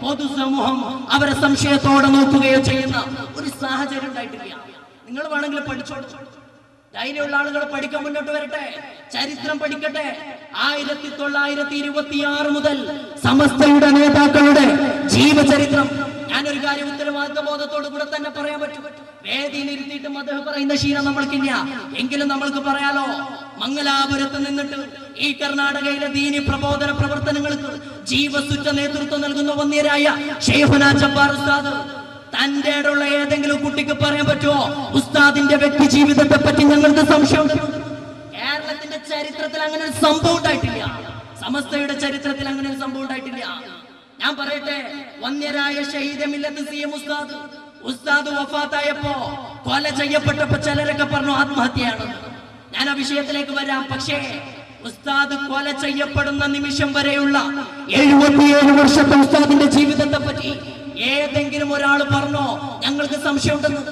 പൊതുസമൂഹം അവരെ സംശയത്തോടെ നോക്കുകയോ ചെയ്യുന്ന ഒരു സാഹചര്യം ഉണ്ടായിട്ടില്ല. നിങ്ങൾ വേണമെങ്കിൽ പഠിച്ചോളൂ. ധൈര്യമുള്ള ആളുകൾ പഠിക്കാൻ മുന്നോട്ട് വരട്ടെ, ചരിത്രം പഠിക്കട്ടെ. 1926 മുതൽ സമസ്തയുടെ നേതാക്കളുടെ ജീവചരിത്രം. ഞാനൊരു കാര്യം ഉത്തരവാദിത്ത ബോധത്തോടു കൂടെ തന്നെ പറയാൻ പറ്റും. വേദിയിൽ ഇരുത്തിയിട്ട് മദ്ഹ് പറയുന്ന ശീലം നമ്മൾക്കില്ല. എങ്കിലും നമ്മൾക്ക് പറയാലോ, മംഗലാപുരത്ത് നിന്നിട്ട് ഈ കർണാടകയിലെ ദീനി പ്രബോധന പ്രവർത്തനങ്ങൾക്ക് ജീവസുറ്റ നേതൃത്വം നൽകുന്ന വന്യരായ ശൈഖുനാ ജബ്ബാർ ഉസ്താദ് തന്റെ ഉള്ള ഏതെങ്കിലും കുട്ടിക്ക് പറയാൻ പറ്റുമോ ഉസ്താദിന്റെ വ്യക്തി ജീവിതത്തെ പറ്റി ഞങ്ങൾക്ക് സംശയം? കേരളത്തിന്റെ ചരിത്രത്തിൽ അങ്ങനെ ഒരു സംഭവം ഉണ്ടായിട്ടില്ല. സമസ്തയുടെ ചരിത്രത്തിൽ അങ്ങനെ ഒരു സംഭവം ഉണ്ടായിട്ടില്ല. ഞാൻ പറയട്ടെ, വന്യരായ ഷഹീദ് മില്ലത്ത് സി എം ഉസ്താദ് വഫാത്തായപ്പോ കൊല ചെയ്യപ്പെട്ടപ്പോ ചിലരൊക്കെ പറഞ്ഞു ആത്മഹത്യയാണ്. ഞാൻ ആ വിഷയത്തിലേക്ക് വരാം. പക്ഷേ ഉസ്താദ് കൊല ചെയ്യപ്പെടുന്ന നിമിഷം വരെയുള്ള 77 വർഷത്തെ ഉസ്താദിന്റെ ജീവിതത്തെ പറ്റി ഏതെങ്കിലും ഒരാൾ പറഞ്ഞോ ഞങ്ങൾക്ക് സംശയമുണ്ടെന്ന്?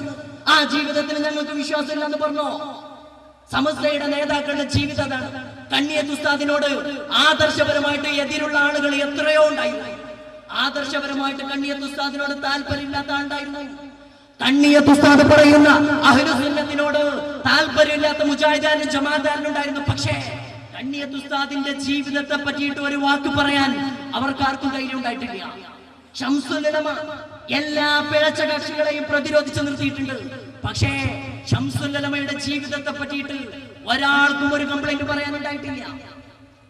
ആ ജീവിതത്തിൽ ഞങ്ങൾക്ക് വിശ്വാസമില്ലെന്ന് പറഞ്ഞോ? സമസ്തയുടെ നേതാക്കളുടെ ജീവിതമാണ്. കണ്ണിയത്ത് ഉസ്താദിനോട് ആദർശപരമായിട്ട് എതിരുള്ള ആളുകൾ എത്രയോ ഉണ്ടായിരുന്നു. ആദർശപരമായിട്ട് കണ്ണിയത്ത് ഉസ്താദിനോട് താല്പര്യമില്ലാത്ത ആളുണ്ടായിരുന്നു. കണ്ണിയത്ത് ഉസ്താദ് പറയുന്ന അഹ്ലുസുന്നത്തിനോട് താല്പര്യമില്ലാത്ത മുജാഹിദാനും ജമാഅത്താനും ഉണ്ടായിരുന്നു. പക്ഷേ കണ്ണിയത്ത് ഉസ്താദിന്റെ ജീവിതത്തെ പറ്റിയിട്ട് ഒരു വാക്ക് പറയാൻ അവർക്കാർക്കും ധൈര്യം ഉണ്ടായിട്ടില്ല. ശംസുൽ ഉലമ എല്ലാ പിഴച്ച കക്ഷികളെയും പ്രതിരോധിച്ചു നിർത്തിയിട്ടുണ്ട്. പക്ഷേ ശംസുൽ ഉലമയുടെ ജീവിതത്തെ പറ്റിയിട്ട് ഒരാൾക്കും ഒരു കംപ്ലൈന്റ് പറയാനുണ്ടായിട്ടില്ല.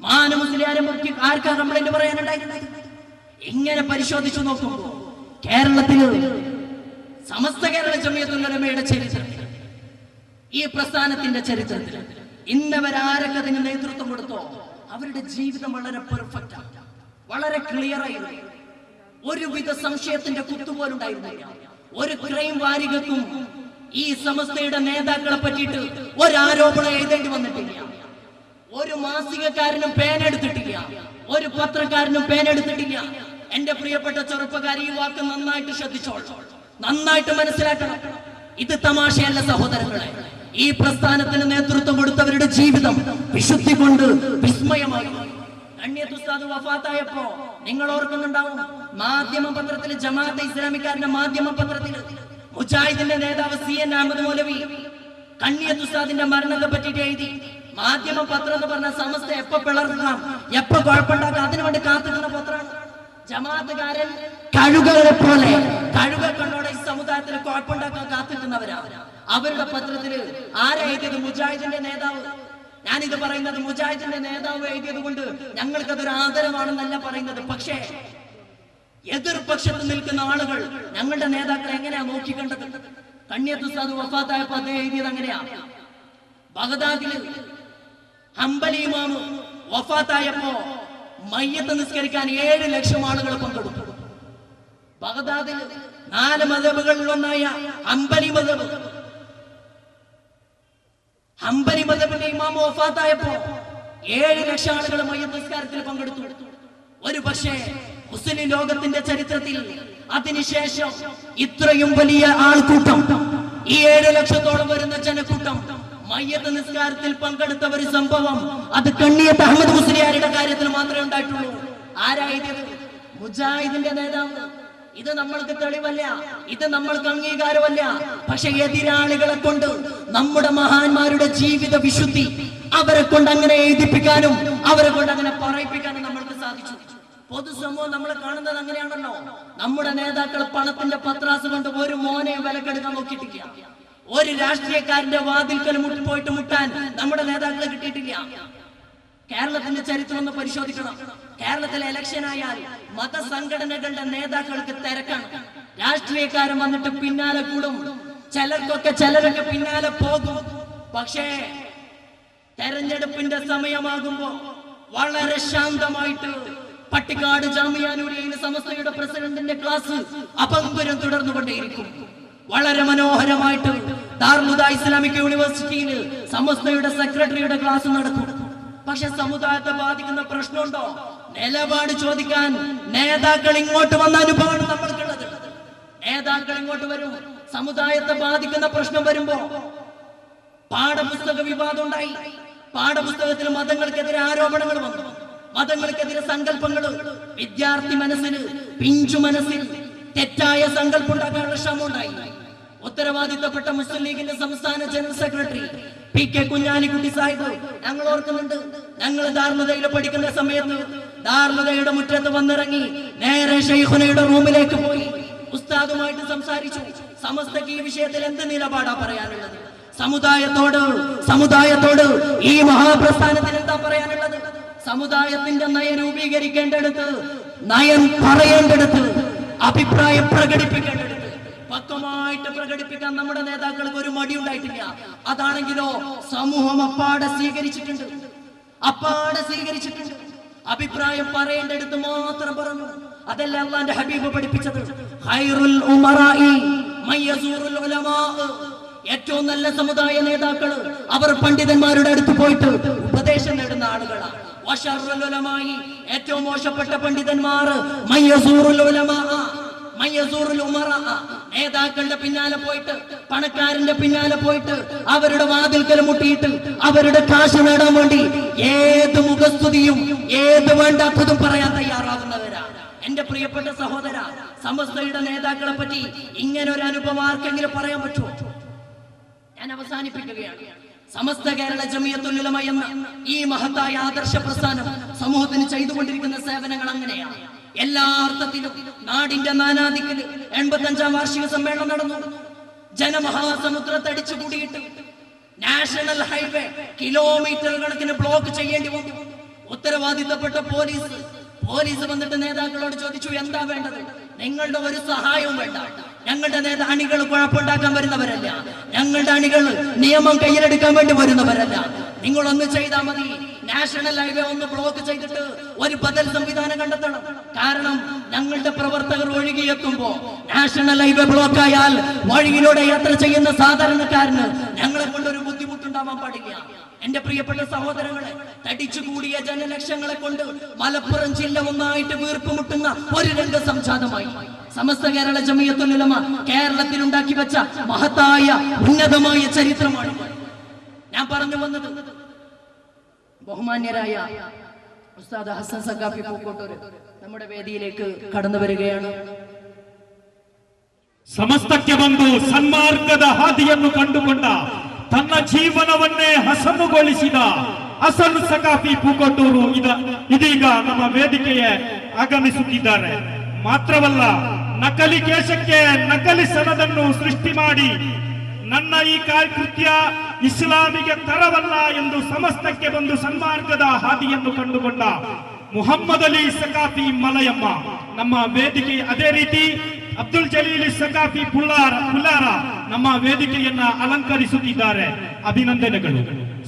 മാന മുസ്ലിയാരെ മുഖ്യ ആർക്കാ കംപ്ലൈന്റ് പറയാനുണ്ടായിട്ടില്ല? ഇങ്ങനെ പരിശോധിച്ചു നോക്കുമ്പോ കേരളത്തിൽ സമസ്ത കേരള ജമിയത്തുൽ ഉലമയുടെ ചരിത്രത്തിൽ, ഈ പ്രസ്ഥാനത്തിന്റെ ചരിത്രത്തിൽ ഇന്നവരാരൊക്കെ അതിന് നേതൃത്വം കൊടുത്തോ അവരുടെ ജീവിതം വളരെ പെർഫെക്റ്റ് ആണ്, വളരെ ക്ലിയർ ആയിരുന്നു. ഒരുവിധ സംശയത്തിന്റെ കുത്തുപോലും ഉണ്ടായിരുന്നില്ല. ഒരു ക്രൈം വാരികക്കും ഈ സമസ്തയുടെ നേതാക്കളെ പറ്റിയിട്ട് ഒരാരോപണം എഴുതേണ്ടി വന്നിട്ടില്ല. ഒരു മാസികക്കാരനും പേനെടുത്തിട്ടില്ല, ഒരു പത്രക്കാരനും പേനെടുത്തിട്ടില്ല. എന്റെ പ്രിയപ്പെട്ട ചെറുപ്പക്കാരി, ഈ വാക്ക് നന്നായിട്ട് ശ്രദ്ധിച്ചോളൂ, നന്നായിട്ട് മനസ്സിലാക്കണം. ഇത് തമാശയല്ല സഹോദരങ്ങളെ. ഈ പ്രസ്ഥാനത്തിന് നേതൃത്വം കൊടുത്തവരുടെ ജീവിതം വിശുദ്ധി കൊണ്ട് വിസ്മയമായി. കണ്ണിയത്ത് ഉസ്താദ് വഫാത്തായപ്പോ നിങ്ങൾ ഓർക്കുന്നുണ്ടാവും, മാധ്യമ പത്രത്തിൽ, ജമാഅത്തെ ഇസ്ലാമിക്കാരന്റെ മാധ്യമ പത്രത്തിൽ മുജാഹിദിന്റെ നേതാവ് CN അഹമ്മദ് മൗലവി കണ്ണിയത്ത് ഉസ്താദിന്റെ മരണത്തെ പറ്റിയിട്ട് എഴുതി. മാധ്യമ പത്രം എന്ന് പറഞ്ഞ സമസ്ത എപ്പോ പിളർക്കാം, എപ്പോ കുഴപ്പമുണ്ടാക്കാം, അതിനുവേണ്ടി കാത്തിക്കുന്ന പത്രമാണ്. ജമാഅത്തുകാരൻ കഴുകകളെ പോലെ കഴുകക്കണ്ണോടെ ഈ സമുദായത്തിന് കുഴപ്പമുണ്ടാക്കാൻ കാത്തിക്കുന്നവരാണ്. അവരുടെ പത്രത്തിൽ ആരാ എഴുതിയത്? മുജാഹിദിന്റെ നേതാവ്. ഞാനിത് പറയുന്നത് മുജാഹിദിന്റെ നേതാവ് എഴുതിയത് കൊണ്ട് ഞങ്ങൾക്കതൊരു ആദരവാണെന്നല്ല പറയുന്നത്. പക്ഷേ എതിർപക്ഷത്ത് നിൽക്കുന്ന ആളുകൾ ഞങ്ങളുടെ നേതാക്കളെ എങ്ങനെയാ നോക്കിക്കണ്ടത്? കണ്ണിയത്ത് ഉസ്താദ് വഫാത്തായപ്പോ അദ്ദേഹം എഴുതിയത് അങ്ങനെയാ. ബഗ്ദാദിൽ ഹംബലി ഇമാം വഫാത്തായപ്പോ മയ്യത്ത് നിസ്കരിക്കാൻ 7 ലക്ഷം ആളുകൾ പങ്കെടുത്തു. ബഗ്ദാദിൽ 4 മദ്ഹബുകളിൽ ഒന്നായ ഹംബലി മദ്ഹബിന്റെ ഇമാം വഫാത്തായപ്പോ 7 ലക്ഷം ആളുകൾ മയ്യത്ത് നിസ്കാരത്തിൽ പങ്കെടുത്തു. ഒരു പക്ഷേ മുസ്ലിം ലോകത്തിന്റെ ചരിത്രത്തിൽ അതിനുശേഷം ഇത്രയും വലിയ ആൾക്കൂട്ടം, ഈ 7 ലക്ഷത്തോളം വരുന്ന ജനക്കൂട്ടം മയ്യത്ത് നിസ്കാരത്തിൽ പങ്കെടുത്ത ഒരു സംഭവം അത് കണ്ണിയത്ത് അഹമ്മദ് മുസ്ലിയാരുടെ കാര്യത്തിൽ മാത്രമേ ഉണ്ടായിട്ടുള്ളൂ. ആരായത്? മുജാഹിദിന്റെ നേതാവ്. ഇത് നമ്മൾക്ക് തെളിവല്ല, ഇത് നമ്മൾക്ക് അംഗീകാരമല്ല. പക്ഷെ എതിരാളികളെ കൊണ്ട് നമ്മുടെ മഹാന്മാരുടെ ജീവിത വിശുദ്ധി അവരെ കൊണ്ട് അങ്ങനെ എഴുതിപ്പിക്കാനും അവരെ കൊണ്ട് അങ്ങനെ പറയിപ്പിക്കാനും നമ്മൾക്ക് സാധിച്ചു. പൊതുസമൂഹം നമ്മൾ കാണുന്നത് അങ്ങനെയാണല്ലോ. നമ്മുടെ നേതാക്കൾ പണത്തിന്റെ പത്രാസ് കൊണ്ട് ഒരു മോനെ വിലക്കെടുക്കാൻ നോക്കിയിട്ടില്ല. ഒരു രാഷ്ട്രീയക്കാരന്റെ വാതിൽക്കൽ പോയിട്ട് മുട്ടാൻ നമ്മുടെ നേതാക്കളെ കിട്ടിയിട്ടില്ല. കേരളത്തിന്റെ ചരിത്രം ഒന്ന് പരിശോധിക്കണം. കേരളത്തിലെ ഇലക്ഷൻ ആയാൽ മതസംഘടനകളുടെ നേതാക്കൾക്ക് തിരക്കാണ്. രാഷ്ട്രീയക്കാരൻ വന്നിട്ട് പിന്നാലെ കൂടും, ചിലരൊക്കെ പിന്നാലെ പോകും. പക്ഷേ തെരഞ്ഞെടുപ്പിന്റെ സമയമാകുമ്പോ വളരെ ശാന്തമായിട്ട് പട്ടിക്കാട് ജാമിഅ നൂരിയയിൽ സമസ്തയുടെ പ്രസിഡന്റിന്റെ ക്ലാസ് അപങ്കുരം തുടർന്നുകൊണ്ടേയിരിക്കും. വളരെ മനോഹരമായിട്ട് ദാറുൽ ഹുദ ഇസ്ലാമിക് യൂണിവേഴ്സിറ്റിയിൽ സമസ്തയുടെ സെക്രട്ടറിയുടെ ക്ലാസ് നടക്കും. പക്ഷെ സമുദായത്തെ ബാധിക്കുന്ന പ്രശ്നമുണ്ടോ? നിലപാട് ചോദിക്കാൻ നേതാക്കൾ ഇങ്ങോട്ട് വന്ന അനുഭവമാണ് നമ്മൾക്കുള്ളത്. നേതാക്കൾ ഇങ്ങോട്ട് വരും, സമുദായത്തെ ബാധിക്കുന്ന പ്രശ്നം വരുമ്പോ പാഠപുസ്തക വിവാദം ഉണ്ടായി. പാഠപുസ്തകത്തിൽ മതങ്ങൾക്കെതിരെ ആരോപണങ്ങൾ വന്നു, മതങ്ങൾക്കെതിരെ സങ്കല്പങ്ങൾ. വിദ്യാർത്ഥി മനസ്സിൽ പിഞ്ചു മനസ്സിൽ തെറ്റായ സങ്കല്പമുണ്ടാക്കാനുള്ള ശ്രമം ഉണ്ടായി. ഉത്തരവാദിത്തപ്പെട്ട മുസ്ലിം ലീഗിന്റെ സംസ്ഥാന general secretary PK Kunhalikutty Sahib ഞങ്ങൾ ഓർക്കുന്നുണ്ട്. ഞങ്ങൾ ദാർലുദയിൽ പഠിക്കുന്ന സമയത്ത് ദാർലുദയുടെ മുറ്റത്ത് വന്നിറങ്ങി നേരെ ഷെയ്ഖുനയുടെ റൂമിലേക്ക് പോയി ഉസ്താദുമായിട്ട് സംസാരിച്ചു. സമസ്തക്ക് ഈ വിഷയത്തിൽ എന്ത് നിലപാടാ പറയാനുള്ളത്? സമുദായത്തോട് ഈ മഹാപ്രസ്ഥാനത്തിന് എന്താ പറയാനുള്ളത്? സമുദായത്തിന്റെ നയം രൂപീകരിക്കേണ്ടടുത്ത്, നയം പറയേണ്ടടുത്ത്, അഭിപ്രായം പ്രകടിപ്പിക്കേണ്ടടുത്ത് പക്വമായിട്ട് പ്രകടിപ്പിക്കാൻ നമ്മുടെ നേതാക്കൾക്ക് ഒരു മടി ഉണ്ടായിട്ടില്ല. അതാണെങ്കിലോ സമൂഹം അപ്പാടെ സ്വീകരിച്ചിട്ടുണ്ട്. അഭിപ്രായം പറയേണ്ടടുത്ത് മാത്രം പറഞ്ഞു. അതല്ല അല്ലാഹുവിന്റെ ഹബീബ് പഠിപ്പിച്ചത്. ഖൈറുൽ ഉമറാഇ മയസൂറുൽ ഉലമാ. ഏറ്റവും നല്ല സമുദായ നേതാക്കൾ അവർ പണ്ഡിതന്മാരുടെ അടുത്ത് പോയിട്ട് ഉപദേശം നേടുന്ന ആളുകളാണ്. വശറുൽ ഉലമായി, ഏറ്റവും മോശപ്പെട്ട പണ്ഡിതന്മാർ മയസൂറുൽ ഉലമാ, മയസൂറുൽ ഉമറാ, നേതാക്കളുടെ പിന്നാലെ പോയിട്ട്, പണക്കാരന്റെ പിന്നാലെ പോയിട്ട് അവരുടെ വാതിൽക്കൽ മുട്ടിയിട്ട് അവരുടെ കാശ് നേടാൻ വേണ്ടി ഏത് മുഖസ്തുതിയും ഏത് വേണ്ടാത്തതും പറയാൻ തയ്യാറാവുന്നവരാ. എന്റെ പ്രിയപ്പെട്ട സഹോദര, സമസ്തയുടെ നേതാക്കളെ പറ്റി ഇങ്ങനെ ഒരു അനുഭവം ആർക്കെങ്കിലും പറയാൻ പറ്റുമോ? ഞാൻ അവസാനിപ്പിക്കുകയാണ്. സമസ്ത കേരള ജമിയത്തുൽ ഉലമ എന്ന ഈ മഹത്തായ ആദർശ പ്രസ്ഥാനം സമൂഹത്തിന് ചെയ്തുകൊണ്ടിരിക്കുന്ന സേവനങ്ങൾ അങ്ങനെയാണ്. എല്ലാ അർത്ഥത്തിലും നാടിന്റെ നാനാദിക്കില് 85ാം വാർഷിക സമ്മേളനം നടന്നു. ജനമഹാസമുദ്രത്തടിച്ചു കൂടിയിട്ട് നാഷണൽ ഹൈവേ കിലോമീറ്റർ കണക്കിന് ബ്ലോക്ക് ചെയ്യേണ്ടി വന്നു. ഉത്തരവാദിത്തപ്പെട്ട പോലീസ് വന്നിട്ട് നേതാക്കളോട് ചോദിച്ചു, എന്താ വേണ്ടത്? നിങ്ങളുടെ ഒരു സഹായവും വേണ്ട. ഞങ്ങളുടെ അണികൾ കുഴപ്പമുണ്ടാക്കാൻ വരുന്നവരല്ല. ഞങ്ങളുടെ അണികൾ നിയമം കയ്യിലെടുക്കാൻ വേണ്ടി വരുന്നവരല്ല. നിങ്ങളൊന്ന് ചെയ്താൽ മതി. നാഷണൽ ഹൈവേ ഒന്ന് ബ്ലോക്ക് ചെയ്തിട്ട് ഒരു ബദൽ സംവിധാനം കണ്ടെത്തണം. കാരണം ഞങ്ങളുടെ പ്രവർത്തകർ ഒഴുകിയെത്തുമ്പോ നാഷണൽ ഹൈവേ ബ്ലോക്ക് ആയാൽ വഴിയിലൂടെ യാത്ര ചെയ്യുന്ന സാധാരണക്കാരന് ഞങ്ങളെ കൊണ്ടൊരു ബുദ്ധിമുട്ടുണ്ടാവാൻ പാടില്ല. എന്റെ പ്രിയപ്പെട്ട സഹോദരങ്ങളെ, തടിച്ചുകൂടിയ ജനലക്ഷങ്ങളെ കൊണ്ട് മലപ്പുറം ജില്ല ഒന്നായിട്ട് വീർപ്പുമുട്ടുന്ന ഒരു രംഗം സംജാതമായി. സമസ്ത കേരള ജമിയത്തുൽ ഉലമ കേരളത്തിൽ ഉണ്ടാക്കി വെച്ച മഹത്തായ ഉന്നതമായ ചരിത്രമാണ്. ഞാൻ പറഞ്ഞു വന്നത്, ബഹുമാന്യരായ ഉസ്താദ് ഹസൻ സഖാഫി പൂക്കോട്ടൂർ നമ്മുടെ വേദിയിലേക്ക് കടന്നു വരികയാണ്. ಸಮಸ್ತಕ್ಕೆ ಬಂದು ಸನ್ಮಾರ್ಗದ ಹಾದಿಯನ್ನು ಕಂಡುಕೊಂಡ ತನ್ನ ಜೀವನವನ್ನೇ ಹಸನುಗೊಳಿಸಿದ ಹಸನ್ ಸಖಾಫಿ ಪೂಕೋಟೂರು ಇದೀಗ ನಮ್ಮ ವೇದಿಕೆಗೆ ಆಗಮಿಸುತ್ತಿದ್ದಾರೆ. ಮಾತ್ರವಲ್ಲ, ನಕಲಿ ಕೇಶಕ್ಕೆ ನಕಲಿ ಸನದನ್ನು ಸೃಷ್ಟಿ ಮಾಡಿ ನನ್ನ ಈ ಕೃತ್ಯ ಇಸ್ಲಾಮಿಗೆ ತರವಲ್ಲ ಎಂದು ಸಮಸ್ತಕ್ಕೆ ಬಂದು ಸನ್ಮಾರ್ಗದ ಹಾದಿಯನ್ನು ಕಂಡುಕೊಂಡ ಮುಹಮ್ಮದ್ ಅಲಿ ಸಖಾಫಿ ಮಲಯಮ್ಮ ನಮ್ಮ ವೇದಿಕೆ, ಅದೇ ರೀತಿ ಅಬ್ದುಲ್ ಜಲೀಲ್ ಸಖಾಫಿ ಪುಲ್ಲಾರ ನಮ್ಮ ವೇದಿಕೆಯನ್ನ ಅಲಂಕರಿಸುತ್ತಿದ್ದಾರೆ. ಅಭಿನಂದನೆಗಳು,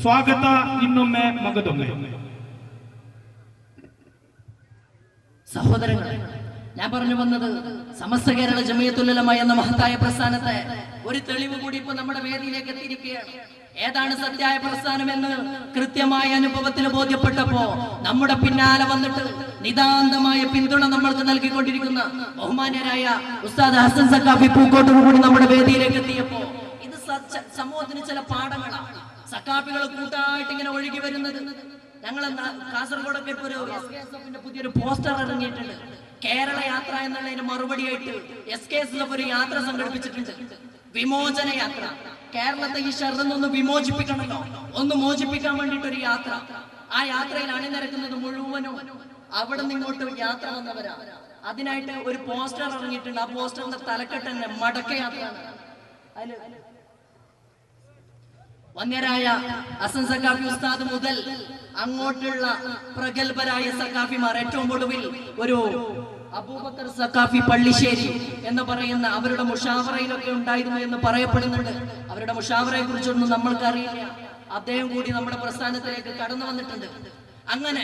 ಸ್ವಾಗತ ಇನ್ನೊಮ್ಮೆ ಮಗದೊಮ್ಮೆ. സഹോദരങ്ങളെ, ഞാൻ പറഞ്ഞു വന്നത് സമസ്ത കേരള ജമിയത്തുൽ ഉലമ എന്ന മഹത്തായ പ്രസ്ഥാനത്തെ ഒരു തെളിവ് കൂടി ഇപ്പൊ നമ്മുടെ വേദിയിലേക്ക് എത്തിയിരിക്കുകയാണ്. ഏതാണ് സത്യായ പ്രസ്ഥാനം എന്ന് കൃത്യമായ അനുഭവത്തിൽ ബോധ്യപ്പെട്ടപ്പോ നമ്മുടെ പിന്നാലെ വന്നിട്ട് നിതാന്തമായ പിന്തുണ നമ്മൾക്ക് നൽകിക്കൊണ്ടിരിക്കുന്ന ബഹുമാന്യരായ ഉസ്താദ് ഹസൻ സഖാഫി പൂക്കോട്ടൂർ കൂടി നമ്മുടെ വേദിയിലേക്ക് എത്തിയപ്പോ ഇത് സമൂഹത്തിന് ചില പാഠങ്ങളാണ്. സഖാഫികൾ കൂട്ടായിട്ട് ഇങ്ങനെ ഒഴുകി വരുന്നത്. ഞങ്ങൾ കാസർഗോഡൊക്കെ ഇപ്പൊ ഒരു SKSF പുതിയൊരു പോസ്റ്റർ ഇറങ്ങിയിട്ടുണ്ട്. കേരള യാത്ര എന്നുള്ളതിന് മറുപടിയായിട്ട് SKSF ഒരു യാത്ര സംഘടിപ്പിച്ചിട്ടുണ്ട്, വിമോചന യാത്ര. കേരളത്തെ ഈ ഷർറിൽ വിമോചിപ്പിക്കണമല്ലോ, ഒന്ന് മോചിപ്പിക്കാൻ വേണ്ടിയിട്ട് ഒരു യാത്ര. ആ യാത്രയിൽ അണിനിരക്കുന്നത് മുഴുവനും അവിടെ നിന്ന് ഇങ്ങോട്ട് യാത്ര വന്നവരാ. അതിനായിട്ട് ഒരു പോസ്റ്റർ ഇറങ്ങിയിട്ടുണ്ട്. ആ പോസ്റ്ററിന്റെ തലക്കെട്ട് തന്നെ മടക്കയാത്ര. അതില് വന്യരായ ഹസൻ സഖാഫി ഉസ്താദ് മുതൽ അങ്ങോട്ടുള്ള പ്രഗത്ഭരായ സഖാഫിമാർ, ഏറ്റവും ഒടുവിൽ ഒരു അബൂബക്കർ സഖാഫി പള്ളിശ്ശേരി എന്ന് പറയുന്ന അവരുടെ മുഷാവറയിലൊക്കെ ഉണ്ടായിരുന്നു എന്ന് പറയപ്പെടുന്നുണ്ട്. അവരുടെ മുഷാവറയെ കുറിച്ചൊന്നും നമ്മൾക്ക് അറിയില്ല. അദ്ദേഹം കൂടി നമ്മുടെ പ്രസ്ഥാനത്തിലേക്ക് കടന്നു വന്നിട്ടുണ്ട്. അങ്ങനെ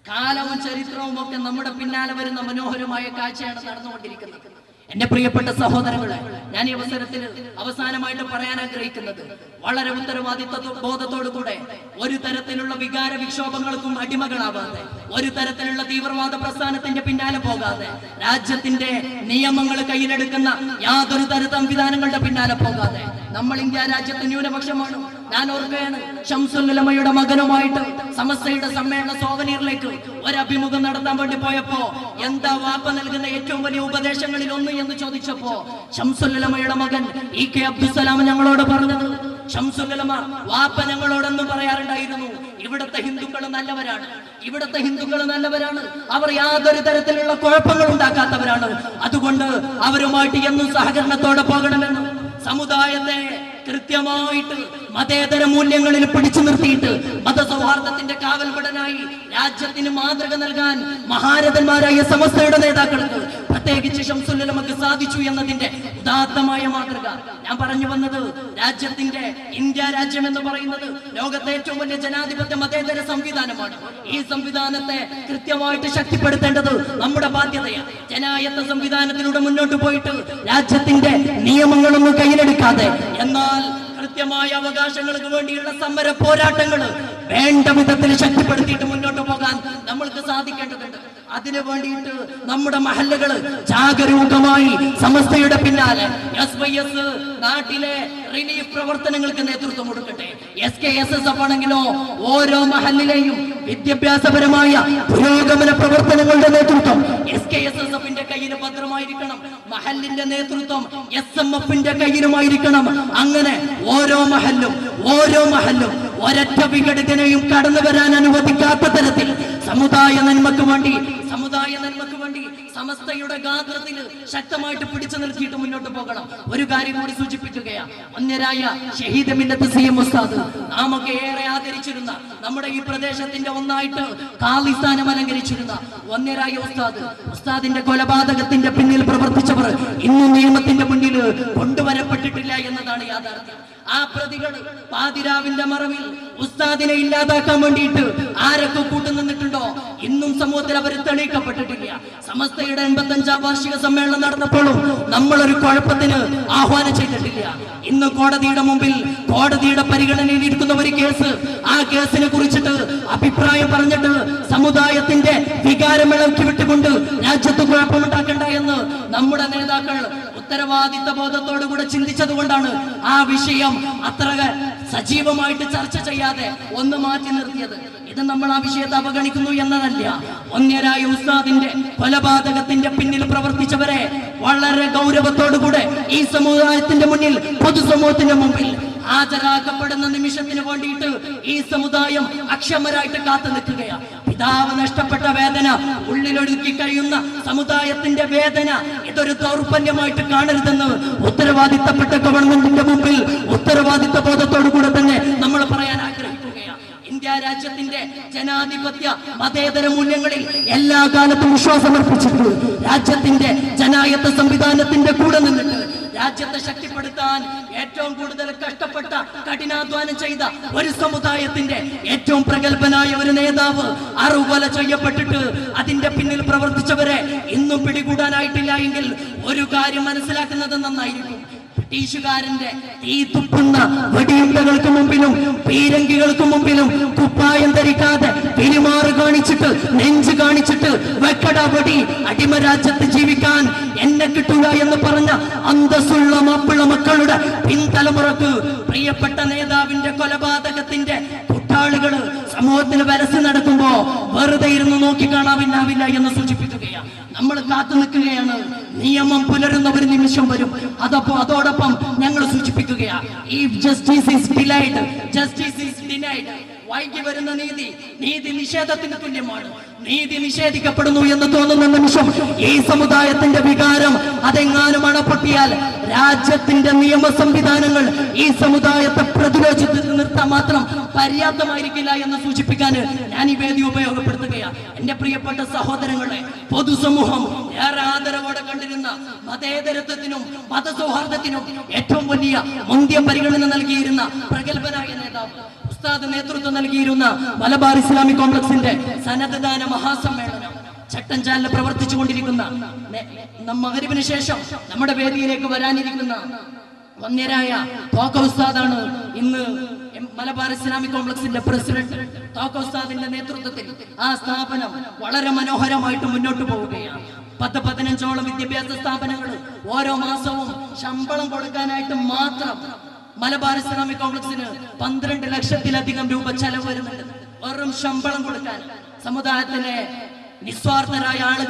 കാലവും ചരിത്രവും ഒക്കെ നമ്മുടെ പിന്നാലെ വരുന്ന മനോഹരമായ കാഴ്ചയാണ് നടന്നുകൊണ്ടിരിക്കുന്നത്. എന്റെ പ്രിയപ്പെട്ട സഹോദരങ്ങളെ, ഞാൻ ഈ അവസരത്തിൽ അവസാനമായിട്ട് പറയാൻ ആഗ്രഹിക്കുന്നത്, വളരെ ഉത്തരവാദിത്വ ബോധത്തോടു കൂടെ ഒരു തരത്തിലുള്ള വികാര വിക്ഷോഭങ്ങൾക്കും അടിമകളാവാതെ, ഒരു തരത്തിലുള്ള തീവ്രവാദ പ്രസ്ഥാനത്തിന്റെ പിന്നാലെ പോകാതെ, രാജ്യത്തിന്റെ നിയമങ്ങൾ കയ്യിലെടുക്കുന്ന യാതൊരു തര സംവിധാനങ്ങളുടെ പിന്നാലെ പോകാതെ, നമ്മൾ ഇന്ത്യ രാജ്യത്ത് ന്യൂനപക്ഷമാണ്, ഞാൻ ഓർക്കുകയാണ്, ശംസുലുലമയുടെ മകനുമായിട്ട് സമസ്തയുടെ സമ്മേളന സോവനീറിലേക്ക് ഒരു അഭിമുഖം നടത്താൻ വേണ്ടി പോയപ്പോ എന്താ വാപ്പ നൽകുന്ന ഏറ്റവും വലിയ ഉപദേശങ്ങളിൽ ഒന്ന് എന്ന് ചോദിച്ചപ്പോ ശംസുലുലമയുടെ മകൻ EK അബ്ദുസ്സലാം ഞങ്ങളോട് പറഞ്ഞത്, ശംസുലുലമ വാപ്പ ഞങ്ങളോടൊന്നും പറയാറുണ്ടായിരുന്നു, ഇവിടുത്തെ ഹിന്ദുക്കൾ നല്ലവരാണ്, ഇവിടുത്തെ ഹിന്ദുക്കൾ നല്ലവരാണ്, അവർ യാതൊരു തരത്തിലുള്ള കുഴപ്പങ്ങൾ ഉണ്ടാക്കാത്തവരാണ്, അതുകൊണ്ട് അവരുമായിട്ട് എന്നും സഹകരണത്തോടെ പോകണമെന്ന്. സമുദായത്തെ കൃത്യമായിട്ട് മതേതര മൂല്യങ്ങളിൽ പിടിച്ചു നിർത്തിയിട്ട് മതസൗഹാർദ്ദത്തിന്റെ കാവൽപടനായി രാജ്യത്തിന് മാതൃക നൽകാൻ മഹാരഥന്മാരായ സമസ്തയുടെ നേതാക്കൾക്ക് പ്രത്യേകിച്ച് ശംസുലുലമക്ക് സാധിച്ചു എന്നതിന്റെ ഉദാത്തമായ മാതൃക. ഞാൻ പറഞ്ഞു വന്നത്, രാജ്യത്തിന്റെ ഇന്ത്യ രാജ്യം എന്ന് പറയുന്നത് ലോകത്തെ ഏറ്റവും വലിയ ജനാധിപത്യ മതേതര സംവിധാനമാണ്. ഈ സംവിധാനത്തെ കൃത്യമായിട്ട് ശക്തിപ്പെടുത്തേണ്ടത് നമ്മുടെ ബാധ്യതയാണ്. ജനായത്ത സംവിധാനത്തിലൂടെ മുന്നോട്ട് പോയിട്ട് രാജ്യത്തിന്റെ നിയമങ്ങളൊന്നും കയ്യിലെടുക്കാതെ, എന്നാൽ കൃത്യമായ അവകാശങ്ങൾക്ക് വേണ്ടിയുള്ള സമര പോരാട്ടങ്ങൾ വേണ്ട വിധത്തിൽ ശക്തിപ്പെടുത്തിയിട്ട് മുന്നോട്ട് പോകാൻ നമ്മൾക്ക് സാധിക്കേണ്ടതുണ്ട്. അതിനു വേണ്ടിയിട്ട് നമ്മുടെ മഹല്ലുകൾ ജാഗരൂകമായി സമസ്തയുടെ പിന്നാലെ SYS നാട്ടിലെ റിലീഫ് പ്രവർത്തനങ്ങൾക്ക് നേതൃത്വം കൊടുക്കട്ടെ. SKSSF ആണെങ്കിലോ ഓരോ മഹല്ലിലെയും വിദ്യാഭ്യാസപരമായ പുരോഗമന പ്രവർത്തനങ്ങളുടെ നേതൃത്വം SKSSF-ന്റെ കയ്യിൽ ഭദ്രമായിരിക്കണം, മഹല്ലിന്റെ നേതൃത്വം SMF-ന്റെ കയ്യിലുമായിരിക്കണം. അങ്ങനെ ഓരോ മഹല്ലും ഒരൊറ്റ വിഘടനയും കടന്നു വരാൻ അനുവദിക്കാത്ത തരത്തിൽ സമുദായ നന്മക്ക് വേണ്ടി സമസ്തയുടെ ഗാത്രത്തിൽ ശക്തമായിട്ട് പിടിച്ചു നിർത്തിയിട്ട് മുന്നോട്ട് പോകണം. ഒരു കാര്യം കൂടി സൂചിപ്പിക്കുകയാണ്, അന്യരായ ഷഹീദ് മില്ലത്ത് CM ഉസ്താദ് നാമൊക്കെ ഏറെ ആദരിച്ചിരുന്ന, നമ്മുടെ ഈ പ്രദേശത്തിന്റെ ഒന്നായിട്ട് കാളി സ്ഥാനം അലങ്കരിച്ചിരുന്ന വന്യരായ ഉസ്താദിന്റെ കൊലപാതകത്തിന്റെ പിന്നിൽ പ്രവർത്തിച്ചവർ ഇന്നും നിയമത്തിന്റെ മുന്നിൽ കൊണ്ടുവരപ്പെട്ടിട്ടില്ല എന്നതാണ് യാഥാർത്ഥ്യം. ആ പ്രതികൾ പാതിരാവിന്റെ മറവിൽ ഉസ്താദിനെ ഇല്ലാതാക്കാൻ വേണ്ടിയിട്ട് ആരൊക്കെ കൂട്ടുനിന്നിട്ടുണ്ടോ ഇന്നും സമൂഹത്തിൽ അവർ തെളിയിക്കപ്പെട്ടിട്ടില്ല. സമസ്തയുടെ 85ാം വാർഷിക സമ്മേളനം നടന്നപ്പോഴും നമ്മളൊരു കുഴപ്പത്തിന് ആഹ്വാനം ചെയ്തിട്ടില്ല. ഇന്ന് കോടതിയുടെ മുമ്പിൽ കോടതിയുടെ പരിഗണനയിൽ ഇരിക്കുന്ന ഒരു കേസ്, ആ കേസിനെ കുറിച്ചിട്ട് അഭിപ്രായം പറഞ്ഞിട്ട് സമുദായത്തിന്റെ വികാരമിളക്കി വിട്ടുകൊണ്ട് രാജ്യത്ത് കുഴപ്പമുണ്ടാക്കണ്ട എന്ന് നമ്മുടെ നേതാക്കൾ ഉത്തരവാദിത്ത ബോധത്തോടുകൂടെ ചിന്തിച്ചത് കൊണ്ടാണ് ആ വിഷയം അത്ര സജീവമായിട്ട് ചർച്ച ചെയ്യാതെ ഒന്ന് മാറ്റി നിർത്തിയത്. ഇത് നമ്മൾ ആ വിഷയത്തെ അവഗണിക്കുന്നു എന്നതല്ല, ഒന്യരായ ഉസ്താദിന്റെ കൊലപാതകത്തിന്റെ പിന്നിൽ പ്രവർത്തിച്ചവരെ വളരെ ഗൗരവത്തോടുകൂടെ ഈ സമുദായത്തിന്റെ മുന്നിൽ, പൊതുസമൂഹത്തിന്റെ മുമ്പിൽ ഹാജരാക്കപ്പെടുന്ന നിമിഷത്തിന് വേണ്ടിയിട്ട് ഈ സമുദായം അക്ഷമരായിട്ട് കാത്തു നിൽക്കുകയാണ്. പിതാവ് നഷ്ടപ്പെട്ട വേദന ഉള്ളിലൊടുക്കി കഴിയുന്ന സമുദായത്തിന്റെ വേദന ഇതൊരു ദൗർബല്യമായിട്ട് കാണരുതെന്ന് ഉത്തരവാദിത്തപ്പെട്ട ഗവൺമെന്റിന്റെ മുമ്പിൽ ഉത്തരവാദിത്ത ബോധത്തോടു കൂടെ തന്നെ നമ്മൾ പറയാൻ ആഗ്രഹിക്കുകയാണ്. ഇന്ത്യ രാജ്യത്തിന്റെ ജനാധിപത്യ മതേതര മൂല്യങ്ങളിൽ എല്ലാ കാലത്തും വിശ്വാസമർപ്പിച്ചിട്ട് രാജ്യത്തിന്റെ ജനായത്ത സംവിധാനത്തിന്റെ കൂടെ നിന്നിട്ട് രാജ്യത്തെ ശക്തിപ്പെടുത്താൻ ഏറ്റവും കൂടുതൽ കഷ്ടപ്പെട്ട, കഠിനാധ്വാനം ചെയ്ത ഒരു സമുദായത്തിന്റെ ഏറ്റവും പ്രഗത്ഭനായ ഒരു നേതാവ് അറുകൊല ചെയ്യപ്പെട്ടിട്ട് അതിന്റെ പിന്നിൽ പ്രവർത്തിച്ചവരെ ഇന്നും പിടികൂടാനായിട്ടില്ല എങ്കിൽ ഒരു കാര്യം മനസ്സിലാക്കുന്നത് നന്നായിരിക്കും. ബ്രിട്ടീഷുകാരന്റെ തീ തുപ്പുന്ന വെടിയുണ്ടകൾക്ക് മുമ്പിലും പീരങ്കികൾക്ക് മുമ്പിലും കുപ്പായം ധരിക്കാതെ പെരുമാറ് കാണിച്ചിട്ട്, നെഞ്ച് കാണിച്ചിട്ട് വെക്കട വെടി, അടിമരാജ്യത്ത് ജീവിക്കാൻ എന്നെ കിട്ടുക എന്ന് പറഞ്ഞ അന്തസ്സുള്ള മാപ്പിള മക്കളുടെ പിൻതലമുറക്ക് പ്രിയപ്പെട്ട നേതാവിന്റെ കൊലപാതകത്തിന്റെ കുട്ടാളുകള് സമൂഹത്തിൽ വരച്ചു നടക്കുമ്പോ വെറുതെ ഇരുന്ന് നോക്കി കാണാവില്ലാവില്ല എന്ന് സൂചിപ്പിക്കുകയാണ്. നമ്മൾ കാത്തു നിൽക്കുകയാണ്. നിയമം പുലരുന്ന ഒരു നിമിഷം വരും. അതോടൊപ്പം ഞങ്ങൾ സൂചിപ്പിക്കുകയാണ്, if justice is delayed, justice is denied. വൈകി വരുന്ന നീതി നിഷേധത്തിന് തുല്യമാണ്. നീതി നിഷേധിക്കപ്പെടുന്നു എന്ന് തോന്നുന്ന നിമിഷം ഈ സമുദായത്തിന്റെ വികാരം അതെങ്ങാനും അണപ്പൊട്ടിയാൽ രാജ്യത്തിന്റെ നിയമ സംവിധാനങ്ങൾ ഈ സമുദായത്തെ പ്രതിരോധിച്ച് നിർത്താൻ മാത്രം പര്യാപ്തമായിരിക്കില്ല എന്ന് സൂചിപ്പിക്കാൻ ഞാൻ ഈ വേദി ഉപയോഗപ്പെടുത്തുകയാണ്. എന്റെ പ്രിയപ്പെട്ട സഹോദരങ്ങളെ, പൊതുസമൂഹം ഏറെ ആദരവോടെ കണ്ടിരുന്ന മതേതരത്വത്തിനും മതസൗഹാർദ്ദത്തിനും ഏറ്റവും വലിയ മുന്തിയ പരിഗണന നൽകിയിരുന്ന പ്രഗത്ഭനായ നേതാവ് ഉസ്താദ് നേതൃത്വം നൽകിയിരുന്ന മലബാർ ഇസ്ലാമിക് കോംപ്ലക്സിന്റെ സനദ്ദാന മഹാസമ്മേളനം ചട്ടഞ്ചാലിൽ പ്രവർത്തിച്ചു കൊണ്ടിരിക്കുന്ന മഗ്‌രിബിന് ശേഷം നമ്മുടെ വേദിയിലേക്ക് വരാനിരിക്കുന്ന വന്യരായ തോക്ക ഉസ്താദാണ് ഇന്ന് മലബാർ ഇസ്ലാമിക് കോംപ്ലക്സിന്റെ പ്രസിഡന്റ്. തോക്ക ഉസ്താദിന്റെ നേതൃത്വത്തിൽ ആ സ്ഥാപനം വളരെ മനോഹരമായിട്ട് മുന്നോട്ട് പോവുകയാണ്. 10-15ഓളം വിദ്യാഭ്യാസ സ്ഥാപനങ്ങൾ ഓരോ മാസവും ശമ്പളം കൊടുക്കാനായിട്ട് മാത്രം മലബാർ ഇസ്ലാമിക് കോംപ്ലക്സിന് 12 ലക്ഷത്തിലധികം രൂപ ചെലവ് വരുന്നുണ്ട് വെറും ശമ്പളം കൊടുക്കാൻ. സമുദായത്തിലെ നിസ്വാർത്ഥരായ ആളുകൾ